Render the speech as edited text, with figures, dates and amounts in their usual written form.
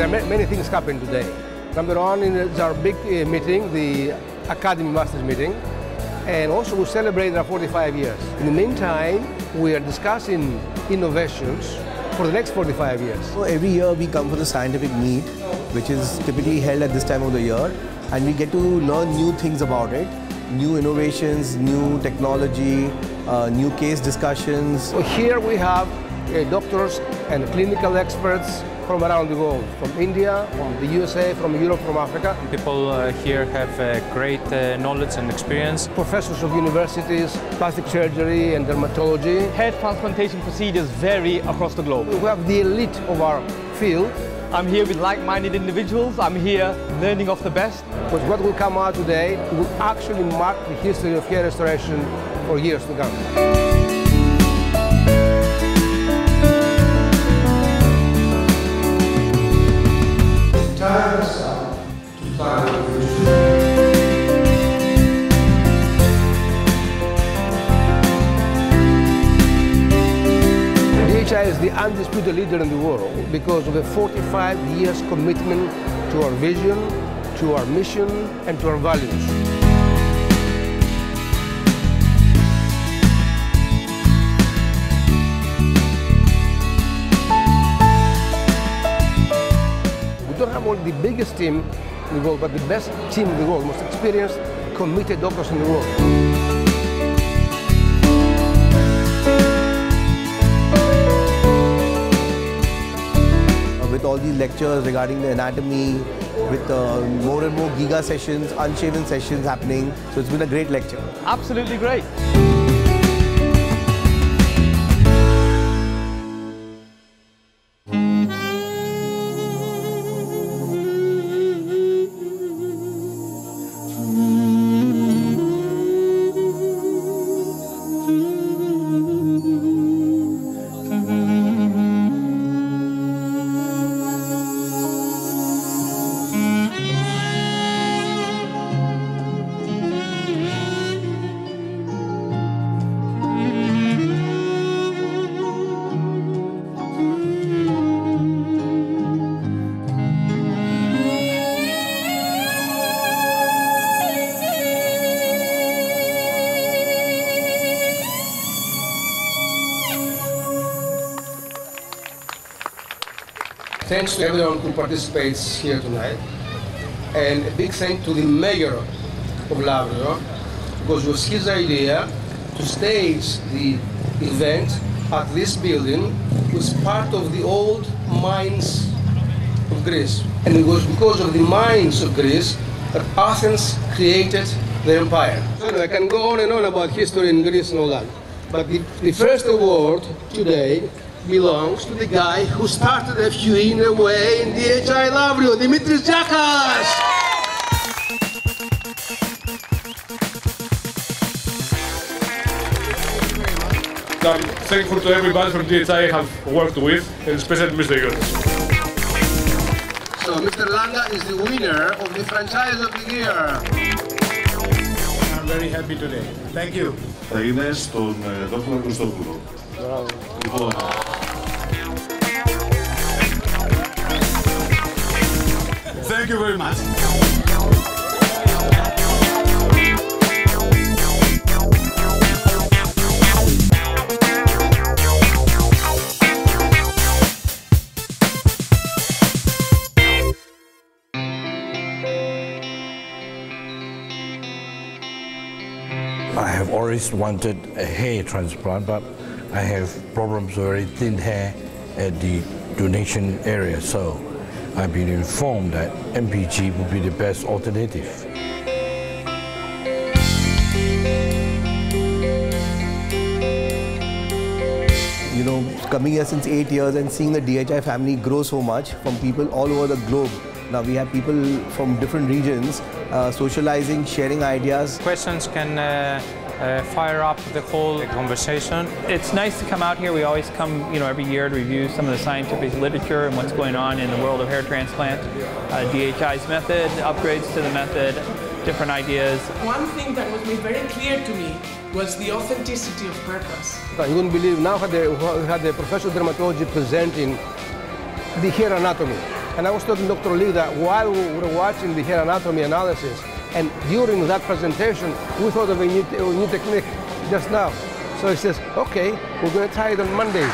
many things happen today. Number one is our big meeting, the Academy Masters meeting, and also we celebrate our 45 years. In the meantime, we are discussing innovations for the next 45 years. So every year we come for the scientific meet, which is typically held at this time of the year, and we get to learn new things about it, new innovations, new technology, new case discussions. So here we have doctors and clinical experts from around the world, from India, from the USA, from Europe, from Africa. People here have great knowledge and experience. Professors of universities, plastic surgery and dermatology. Hair transplantation procedures vary across the globe. We have the elite of our field. I'm here with like-minded individuals. I'm here learning off the best. Because what will come out today will actually mark the history of hair restoration for years to come. Time is up to plan the future. DHI is the undisputed leader in the world because of a 45 years commitment to our vision, to our mission, and to our values. We don't have only the biggest team in the world, but the best team in the world, most experienced, committed doctors in the world. With all these lectures regarding the anatomy, with more and more giga sessions, unshaven sessions happening. So it's been a great lecture. Absolutely great. Thanks to everyone who participates here tonight, and a big thank to the mayor of Labrador, because it was his idea to stage the event at this building, which was part of the old mines of Greece. And it was because of the mines of Greece that Athens created the empire. So I can go on and on about history in Greece and all that, but the first award today belongs to the guy who started FQE in a way in DHI Labrador, Dimitris Jakas! I'm thankful to everybody from DHI I have worked with, and especially Mr. Yotis. So Mr. Langa is the winner of the franchise of the year. I'm very happy today. Thank you. Θα είναι στον Δόκτωρα Κωστόπουλο. Λοιπόν, Thank you very much. I have always wanted a hair transplant, but I have problems with very thin hair at the donation area, so I've been informed that MPG would be the best alternative. You know, coming here since 8 years and seeing the DHI family grow so much from people all over the globe. Now we have people from different regions socializing, sharing ideas. Questions can fire up the whole conversation. It's nice to come out here. We always come, every year to review some of the scientific literature and what's going on in the world of hair transplant. DHI's method, upgrades to the method, different ideas. One thing that was made very clear to me was the authenticity of purpose. You wouldn't believe, now we had the professor of dermatology presenting the hair anatomy. And I was talking to Dr. Lee that while we were watching the hair anatomy analysis, and during that presentation, we thought of a new technique just now. So he says, okay, we're going to try it on Monday.